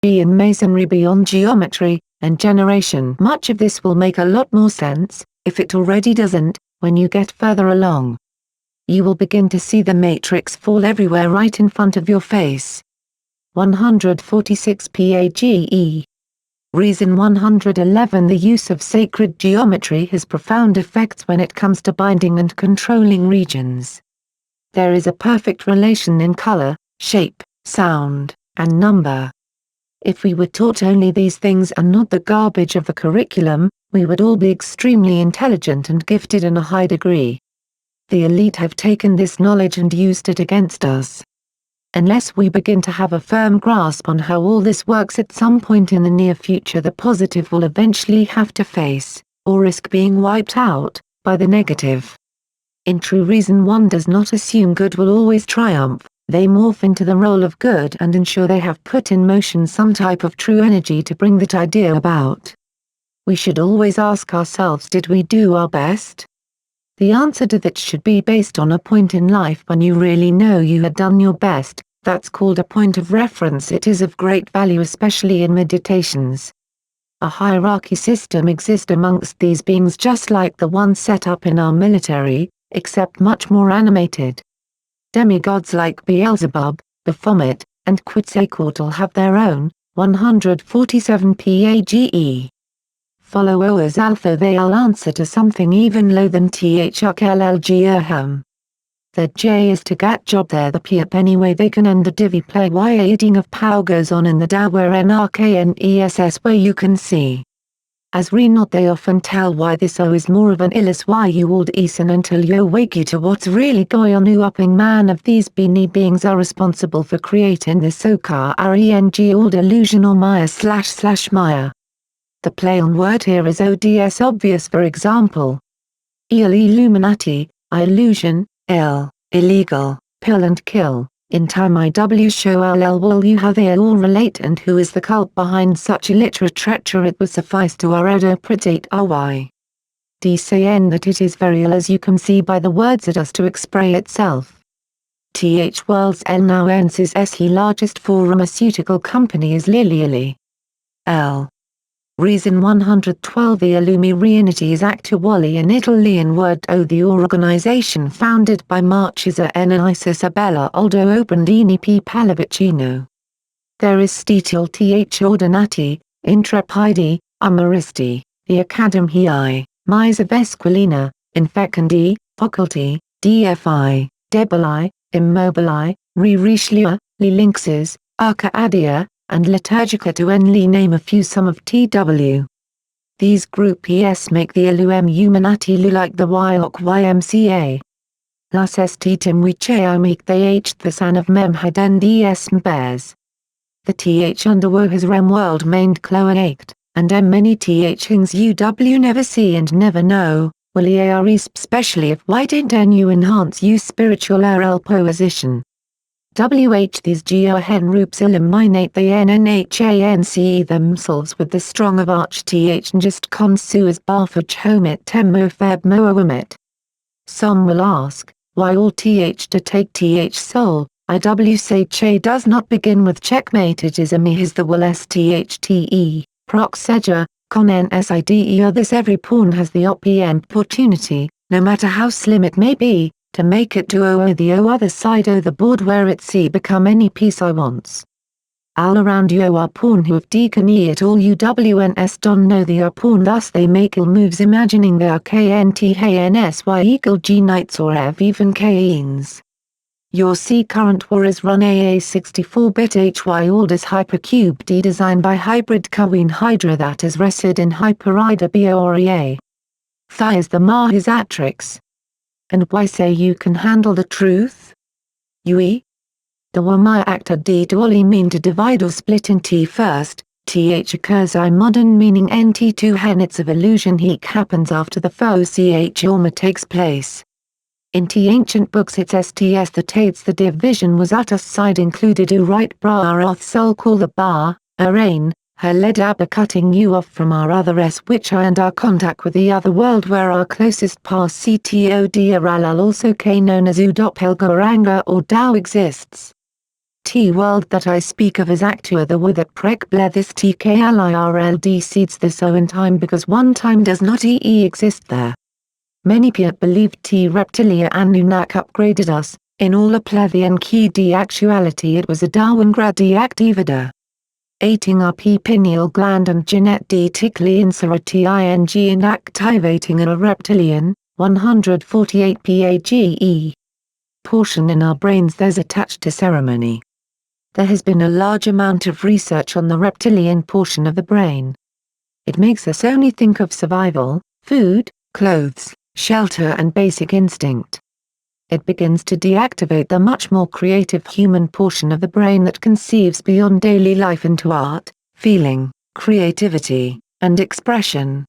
in masonry beyond geometry and generation. Much of this will make a lot more sense, if it already doesn't, when you get further along. You will begin to see the matrix fall everywhere right in front of your face. 146 PAGE. Reason 111. The use of sacred geometry has profound effects when it comes to binding and controlling regions. There is a perfect relation in color, shape, sound, and number. If we were taught only these things and not the garbage of the curriculum, we would all be extremely intelligent and gifted in a high degree. The elite have taken this knowledge and used it against us. Unless we begin to have a firm grasp on how all this works at some point in the near future, the positive will eventually have to face, or risk being wiped out, by the negative. In true reason, one does not assume good will always triumph. They morph into the role of good and ensure they have put in motion some type of true energy to bring that idea about. We should always ask ourselves, did we do our best? The answer to that should be based on a point in life when you really know you had done your best. That's called a point of reference. It is of great value, especially in meditations. A hierarchy system exists amongst these beings, just like the one set up in our military, except much more animated. Demigods like Beelzebub, Baphomet, and Quetzalcoatl have their own. 147 PAGE. Followers, although they'll answer to something even low than THUKLLG. The J is to get job there, the P up any way they can, and the divvy play why a eating of pow goes on in the Tao where NRKNESS where you can see. As re not they often tell why this O is more of an illus why you old eason until you wake you to what's really going on. Who upping man of these beanie beings are responsible for creating this so-called RENG old illusion or Maya / Maya. The play on word here is ODS obvious. For example, Illuminati, illusion, illegal, pill and kill. In time IW show will you how they all relate and who is the cult behind such illiterature. It would suffice to interpret RY. DCN that it is very ill, as you can see by the words it has to express itself. TH World's L now owns his SE largest pharmaceutical company is Lilly. L. Reason 112. The Illumi Reunity is actually an Italian word the organization founded by Marchesa N. and Isabella Aldo Obrandini P. Pallavicino. There is Stitial Th Ordinati, Intrepidi, Amaristi, the Academii, Misa Vesquilina, Infecandi, Faculty, DFI, Debili, Immobili, Richelieu, Relinquishes, Arcadia, and Liturgica to only name a few. Some of TW. These group ES make the Illuminati like the YMCA. Las estitim Wichea make they H the san of Memheden DS Bears. The TH underwo has rem world mained cloaked, and many TH things UW never see and never know, will especially if why don't you enhance you spiritual RL position. WH these geohen roops eliminate the NNHANCE themselves with the strong of arch th and just consu as barfage homit temmo feb moawimit. Some will ask, why all th to take th soul? IW say che does not begin with checkmate, it is a me his the will sthte, prox edger, con nside others. Every pawn has the opportunity, no matter how slim it may be, to make it to the other side o the board where it see become any piece I wants. All around you are pawn who have deacon it all uwns don't know they are pawn, thus they make ill moves imagining they are knthnsy eagle g knights or ev even kings. Your C current war is run AA 64-bit HY orders hypercube D designed by hybrid Queen Hydra that is rested in Hyperida Borea. Thigh is the Mahis Atrix. And why say you can handle the truth? UE? The Wamaya actor D to only mean to divide or split in T first, TH occurs I modern meaning NT2 henits of illusion heek happens after the foe CH orma takes place. In T ancient books it's STS that aids the division was at us side included u right bra oth soul call the bar, arain, her led abba cutting you off from our other S which I and our contact with the other world where our closest past CTOD Aralal also K known as U doppelganger or Tao exists. T world that I speak of is actua the wo that prek ble this tklirld seeds the so in time because one time does not exist there. Many people believe T reptilia Anunnaki upgraded us, in all a plevian key de actuality it was a Darwin gradi activada. Ating our p pineal gland and genet d tickly inserity ing and activating a reptilian, 148 page portion in our brains there's attached to ceremony. There has been a large amount of research on the reptilian portion of the brain. It makes us only think of survival, food, clothes, shelter and basic instinct. It begins to deactivate the much more creative human portion of the brain that conceives beyond daily life into art, feeling, creativity, and expression.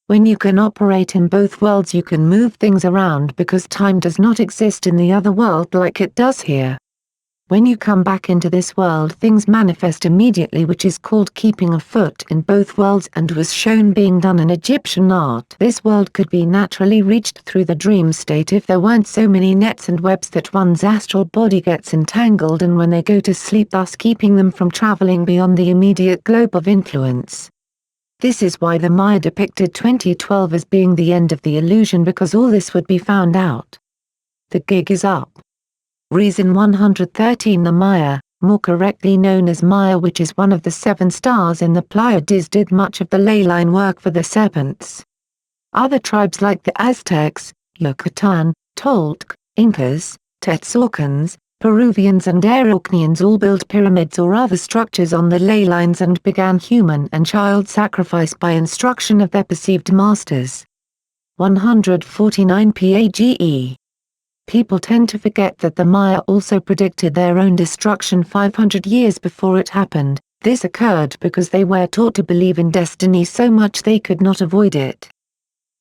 When you can operate in both worlds you can move things around because time does not exist in the other world like it does here. When you come back into this world things manifest immediately which is called keeping a foot in both worlds and was shown being done in Egyptian art. This world could be naturally reached through the dream state if there weren't so many nets and webs that one's astral body gets entangled in when they go to sleep, thus keeping them from traveling beyond the immediate globe of influence. This is why the Maya depicted 2012 as being the end of the illusion because all this would be found out. The gig is up. Reason 113 The Maya, more correctly known as Maya which is one of the 7 stars in the Pleiades did much of the ley line work for the serpents. Other tribes like the Aztecs, Yucatan, Toltec, Incas, Tetzalcans, Peruvians and Araucanians all built pyramids or other structures on the ley lines and began human and child sacrifice by instruction of their perceived masters. 149 page. People tend to forget that the Maya also predicted their own destruction 500 years before it happened. This occurred because they were taught to believe in destiny so much they could not avoid it.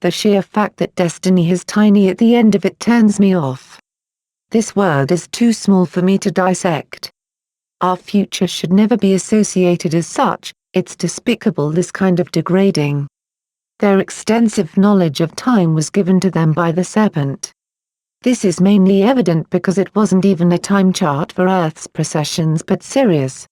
The sheer fact that destiny is tiny at the end of it turns me off. This word is too small for me to dissect. Our future should never be associated as such, it's despicable this kind of degrading. Their extensive knowledge of time was given to them by the serpent. This is mainly evident because it wasn't even a time chart for Earth's precessions but Sirius.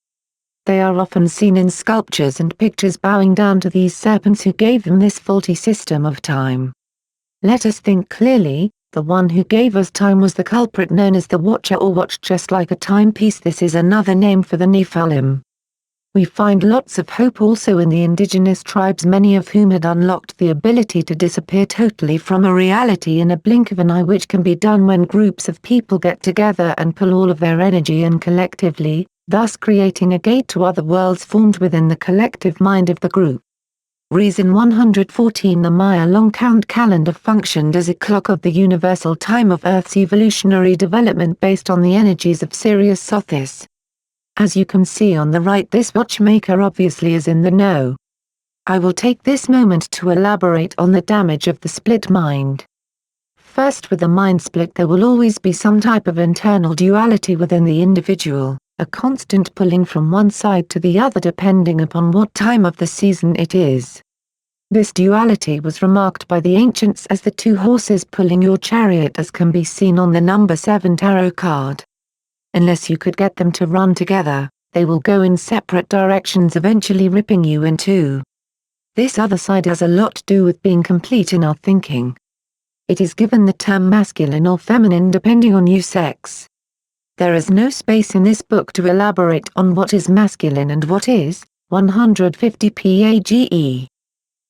They are often seen in sculptures and pictures bowing down to these serpents who gave them this faulty system of time. Let us think clearly, the one who gave us time was the culprit known as the Watcher or Watch just like a timepiece. This is another name for the Nephilim. We find lots of hope also in the indigenous tribes, many of whom had unlocked the ability to disappear totally from a reality in a blink of an eye, which can be done when groups of people get together and pull all of their energy in collectively, thus creating a gate to other worlds formed within the collective mind of the group. Reason 114 The Maya long count calendar functioned as a clock of the universal time of Earth's evolutionary development based on the energies of Sirius Sothis. As you can see on the right, this watchmaker obviously is in the know. I will take this moment to elaborate on the damage of the split mind. First, with the mind split there will always be some type of internal duality within the individual, a constant pulling from one side to the other depending upon what time of the season it is. This duality was remarked by the ancients as the 2 horses pulling your chariot, as can be seen on the number 7 tarot card. Unless you could get them to run together, they will go in separate directions, eventually ripping you in two. This other side has a lot to do with being complete in our thinking. It is given the term masculine or feminine depending on your sex. There is no space in this book to elaborate on what is masculine and what is 150 page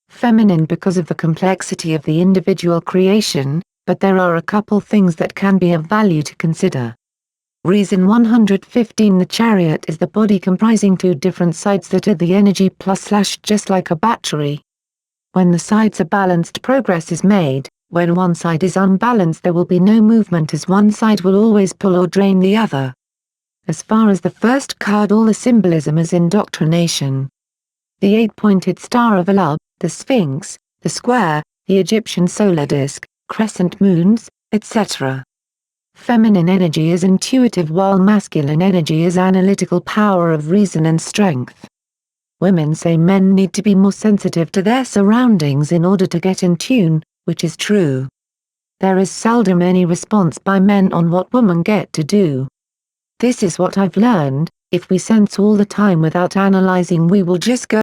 feminine because of the complexity of the individual creation, but there are a couple things that can be of value to consider. Reason 115 The chariot is the body comprising 2 different sides that are the energy plus / just like a battery. When the sides are balanced, progress is made. When one side is unbalanced there will be no movement, as one side will always pull or drain the other. As far as the first card, all the symbolism is indoctrination. The 8-pointed star of Alub, the Sphinx, the square, the Egyptian solar disk, crescent moons, etc. Feminine energy is intuitive while masculine energy is analytical power of reason and strength. Women say men need to be more sensitive to their surroundings in order to get in tune, which is true. There is seldom any response by men on what women get to do. This is what I've learned: if we sense all the time without analyzing, we will just go